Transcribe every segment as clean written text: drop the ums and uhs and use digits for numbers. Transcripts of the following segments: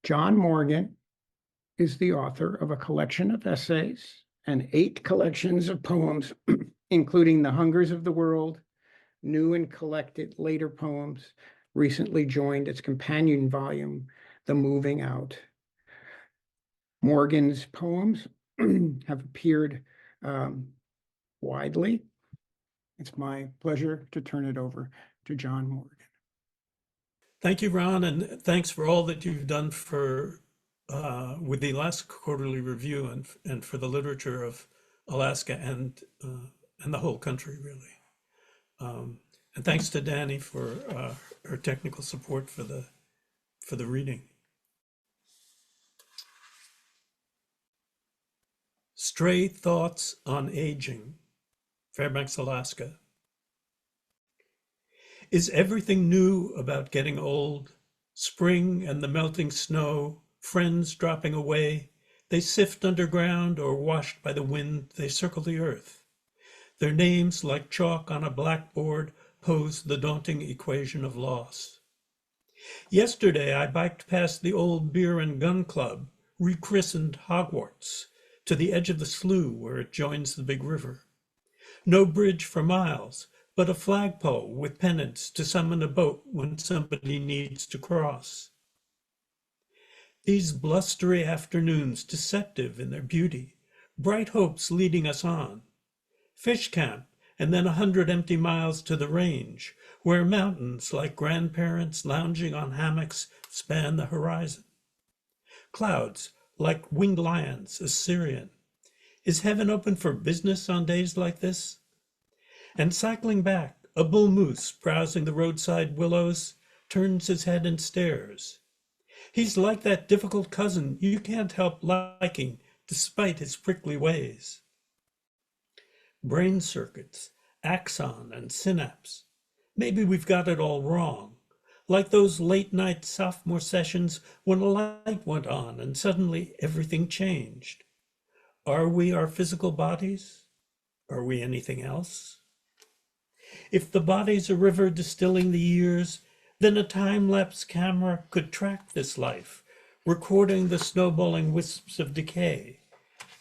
John Morgan is the author of a collection of essays and 8 collections of poems, including The Hungers of the World, new and collected later poems, recently joined its companion volume, The Moving Out. Morgan's poems have appeared widely. It's my pleasure to turn it over to John Morgan. Thank you, Ron, and thanks for all that you've done for with the Alaska Quarterly Review and for the literature of Alaska and the whole country, really. And thanks to Danny for her technical support for the reading. Stray Thoughts on Aging, Fairbanks, Alaska. Is everything new about getting old? Spring and the melting snow, friends dropping away, they sift underground or washed by the wind, they circle the earth. Their names, like chalk on a blackboard, pose the daunting equation of loss. Yesterday, I biked past the old Beer and Gun Club, rechristened Hogwarts, to the edge of the slough where it joins the big river. No bridge for miles, but a flagpole with pennants to summon a boat when somebody needs to cross. These blustery afternoons, deceptive in their beauty, bright hopes leading us on. Fish camp, and then 100 empty miles to the range, where mountains like grandparents lounging on hammocks span the horizon. Clouds like winged lions, Assyrian. Is heaven open for business on days like this? And cycling back, a bull moose browsing the roadside willows turns his head and stares. He's like that difficult cousin you can't help liking despite his prickly ways. Brain circuits, axon and synapse. Maybe we've got it all wrong. Like those late night sophomore sessions when a light went on and suddenly everything changed. Are we our physical bodies? Are we anything else? If the body's a river distilling the years, then a time-lapse camera could track this life, recording the snowballing wisps of decay.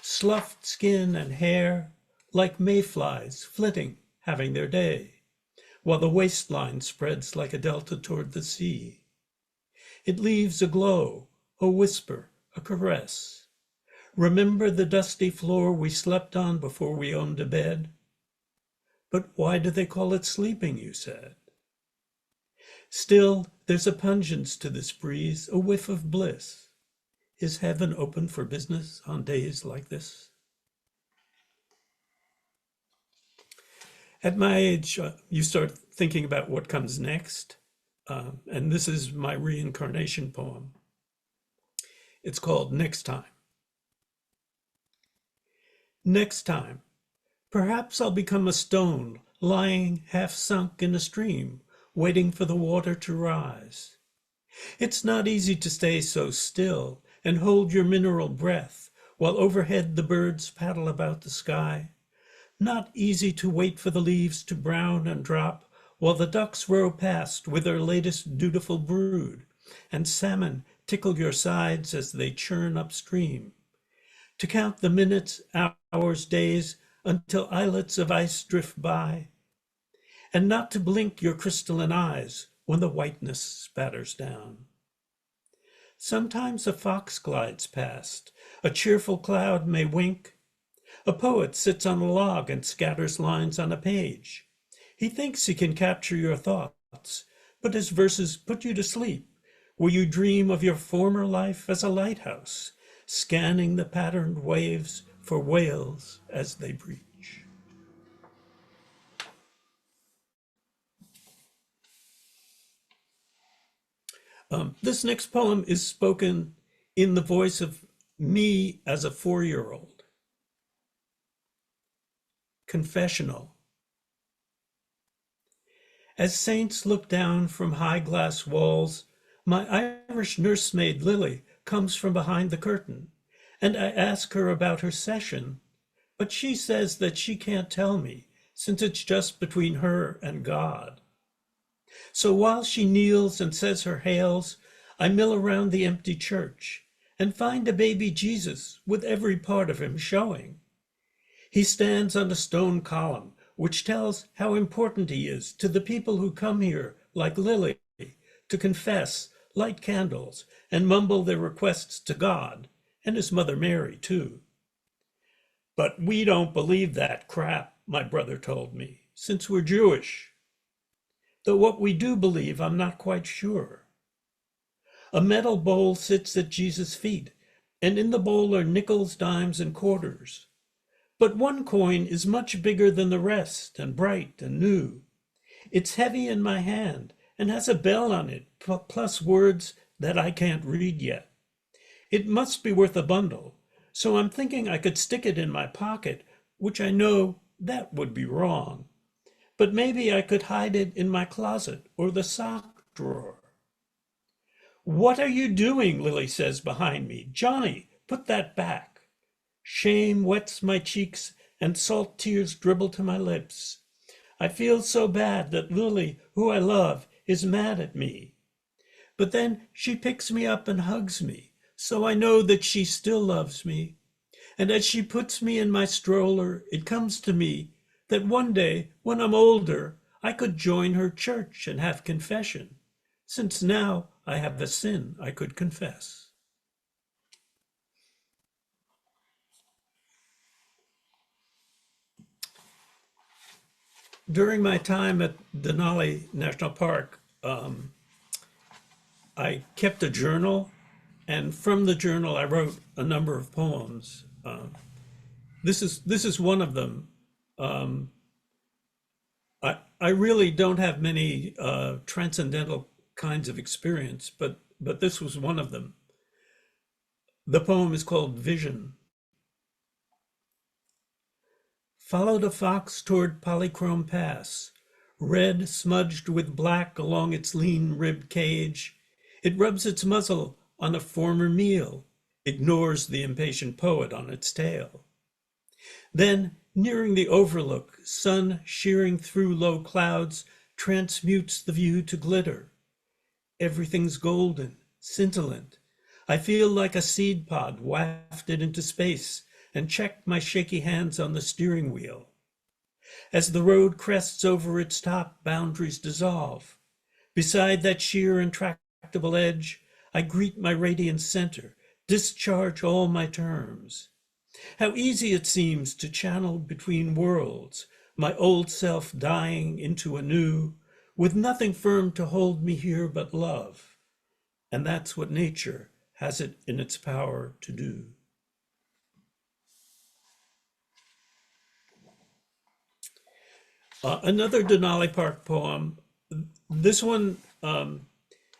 Sloughed skin and hair, like mayflies flitting, having their day, while the waistline spreads like a delta toward the sea. It leaves a glow, a whisper, a caress. Remember the dusty floor we slept on before we owned a bed? But why do they call it sleeping, you said? Still, there's a pungence to this breeze, a whiff of bliss. Is heaven open for business on days like this? At my age, you start thinking about what comes next. And this is my reincarnation poem. It's called Next Time. Next time, perhaps I'll become a stone lying half sunk in a stream, waiting for the water to rise. It's not easy to stay so still and hold your mineral breath while overhead the birds paddle about the sky. Not easy to wait for the leaves to brown and drop while the ducks row past with their latest dutiful brood, and salmon tickle your sides as they churn upstream. To count the minutes, hours, days, until islets of ice drift by, and not to blink your crystalline eyes when the whiteness spatters down. Sometimes a fox glides past, a cheerful cloud may wink. A poet sits on a log and scatters lines on a page. He thinks he can capture your thoughts, but his verses put you to sleep, where you dream of your former life as a lighthouse, scanning the patterned waves for whales as they breach. This next poem is spoken in the voice of me as a 4-year-old. Confessional. As saints look down from high glass walls, my Irish nursemaid Lily comes from behind the curtain, and I ask her about her session, but she says that she can't tell me, since it's just between her and God. So while she kneels and says her hails, I mill around the empty church and find a baby Jesus with every part of him showing. He stands on a stone column, which tells how important he is to the people who come here, like Lily, to confess, light candles, and mumble their requests to God, and his mother Mary, too. But we don't believe that crap, my brother told me, since we're Jewish. Though what we do believe, I'm not quite sure. A metal bowl sits at Jesus' feet, and in the bowl are nickels, dimes, and quarters. But one coin is much bigger than the rest and bright and new. It's heavy in my hand and has a bell on it, plus words that I can't read yet. It must be worth a bundle, so I'm thinking I could stick it in my pocket, which I know that would be wrong. But maybe I could hide it in my closet or the sock drawer. What are you doing? Lily says behind me. Johnny, put that back. Shame wets my cheeks and salt tears dribble to my lips. I feel so bad that Lily, who I love, is mad at me. But then she picks me up and hugs me, so I know that she still loves me. And as she puts me in my stroller, it comes to me that one day, when I'm older, I could join her church and have confession, since now I have a sin I could confess. During my time at Denali National Park, I kept a journal, and from the journal I wrote a number of poems. This is one of them. I really don't have many transcendental kinds of experience, but this was one of them. The poem is called Vision. Followed a fox toward Polychrome Pass, red smudged with black along its lean-ribbed cage. It rubs its muzzle on a former meal, ignores the impatient poet on its tail. Then, nearing the overlook, sun shearing through low clouds, transmutes the view to glitter. Everything's golden, scintillant. I feel like a seed pod wafted into space and check my shaky hands on the steering wheel. As the road crests over its top, boundaries dissolve. Beside that sheer, intractable edge, I greet my radiant center, discharge all my terms. How easy it seems to channel between worlds, my old self dying into a new, with nothing firm to hold me here but love. And that's what nature has it in its power to do. Another Denali Park poem. This one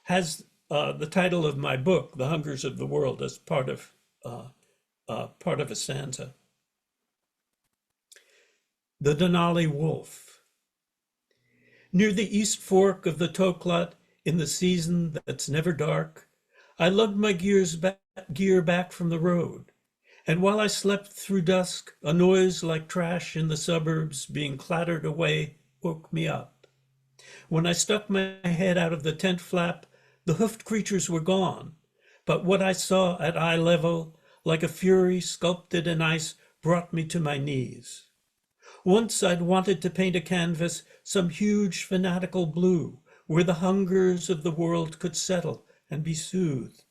has the title of my book, The Hungers of the World, as part of a stanza. The Denali Wolf. Near the east fork of the Toklat, in the season that's never dark, I lugged my gear back from the road. And while I slept through dusk, a noise like trash in the suburbs being clattered away woke me up. When I stuck my head out of the tent flap, the hoofed creatures were gone. But what I saw at eye level, like a fury sculpted in ice, brought me to my knees. Once I'd wanted to paint a canvas, some huge fanatical blue, where the hungers of the world could settle and be soothed.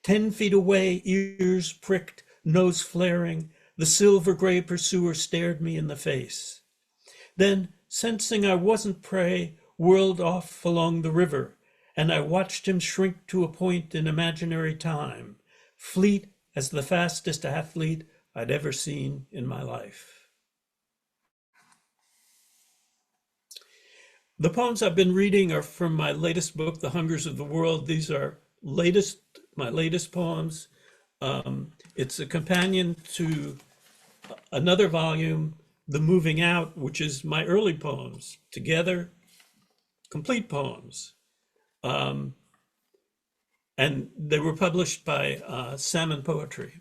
10 feet away, ears pricked, nose flaring, the silver-gray pursuer stared me in the face. Then, sensing I wasn't prey, whirled off along the river, and I watched him shrink to a point in imaginary time, fleet as the fastest athlete I'd ever seen in my life. The poems I've been reading are from my latest book, The Hungers of the World. These are my latest poems. It's a companion to another volume, The Moving Out, which is my early poems, together, complete poems. And they were published by Salmon Poetry.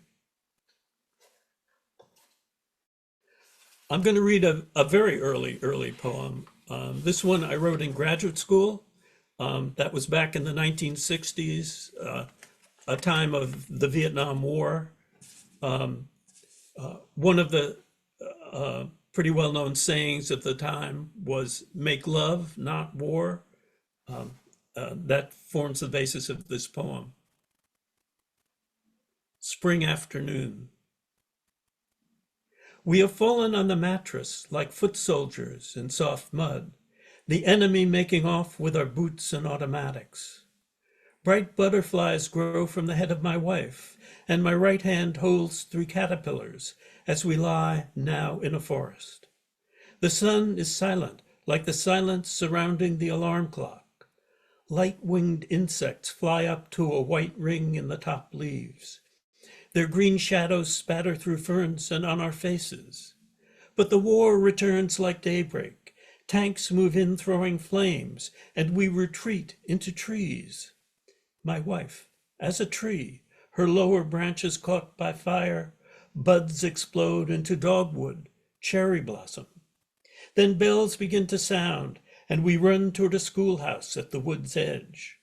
I'm going to read a very early poem. This one I wrote in graduate school. That was back in the 1960s, a time of the Vietnam War. One of the pretty well-known sayings at the time was "make love, not war." That forms the basis of this poem. Spring afternoon. We have fallen on the mattress like foot soldiers in soft mud, the enemy making off with our boots and automatics. Bright butterflies grow from the head of my wife, and my right hand holds 3 caterpillars as we lie now in a forest. The sun is silent, like the silence surrounding the alarm clock. Light-winged insects fly up to a white ring in the top leaves. Their green shadows spatter through ferns and on our faces. But the war returns like daybreak. Tanks move in throwing flames, and we retreat into trees. My wife, as a tree, her lower branches caught by fire, buds explode into dogwood, cherry blossom. Then bells begin to sound, and we run toward a schoolhouse at the wood's edge.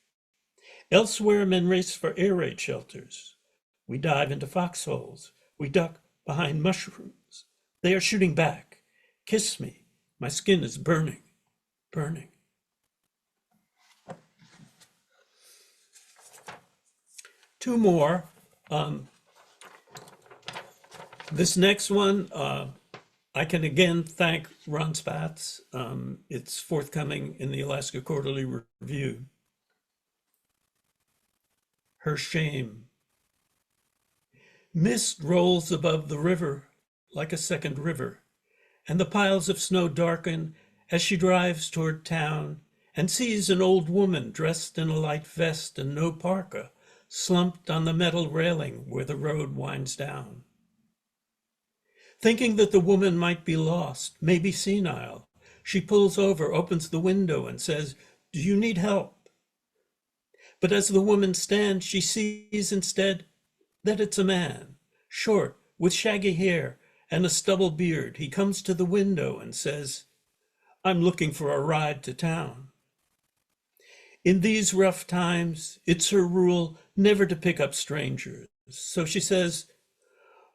Elsewhere, men race for air raid shelters. We dive into foxholes. We duck behind mushrooms. They are shooting back. Kiss me. My skin is burning, burning. Two more. This next one, I can again thank Ron Spatz. It's forthcoming in the Alaska Quarterly Review. Her shame. Mist rolls above the river like a second river, and the piles of snow darken as she drives toward town and sees an old woman dressed in a light vest and no parka, slumped on the metal railing where the road winds down. Thinking that the woman might be lost, maybe senile, she pulls over, opens the window, and says, "Do you need help?" But as the woman stands, she sees instead that it's a man, short, with shaggy hair and a stubble beard. He comes to the window and says, "I'm looking for a ride to town." In these rough times, it's her rule never to pick up strangers. So she says,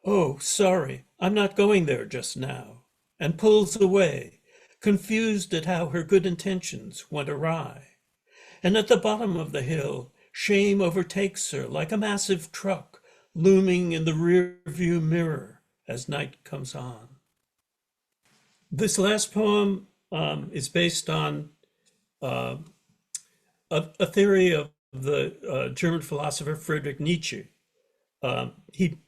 "Oh, sorry, I'm not going there just now," and pulls away, confused at how her good intentions went awry. And at the bottom of the hill, shame overtakes her like a massive truck looming in the rearview mirror as night comes on. This last poem is based on a theory of the German philosopher Friedrich Nietzsche. He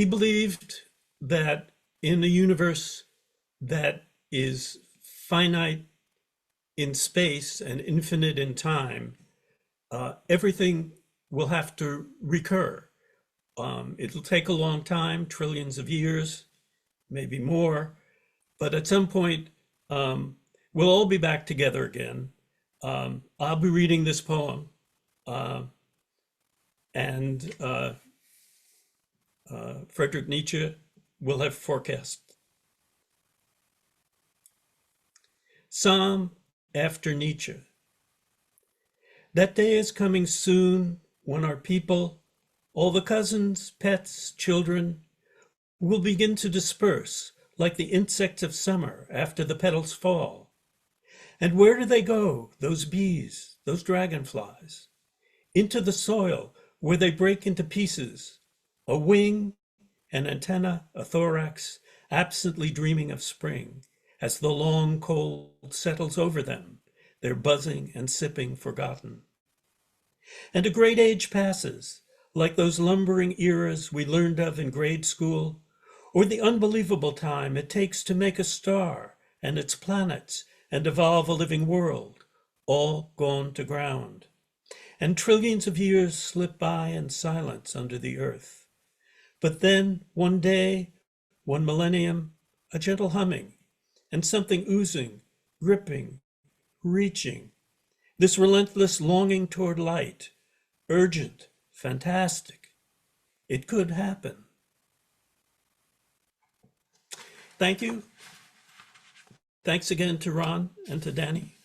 believed that in a universe that is finite in space and infinite in time, everything will have to recur. It'll take a long time, trillions of years, maybe more, but at some point, we'll all be back together again. I'll be reading this poem, and Friedrich Nietzsche will have forecast. Psalm after Nietzsche. That day is coming soon when our people, all the cousins, pets, children, will begin to disperse like the insects of summer after the petals fall. And where do they go, those bees, those dragonflies? Into the soil where they break into pieces, a wing, an antenna, a thorax, absently dreaming of spring, as the long cold settles over them, their buzzing and sipping forgotten. And a great age passes, like those lumbering eras we learned of in grade school, or the unbelievable time it takes to make a star and its planets and evolve a living world, all gone to ground. And trillions of years slip by in silence under the earth. But then, one day, one millennium, a gentle humming, and something oozing, gripping, reaching, this relentless longing toward light, urgent, fantastic. It could happen. Thank you. Thanks again to Ron and to Danny.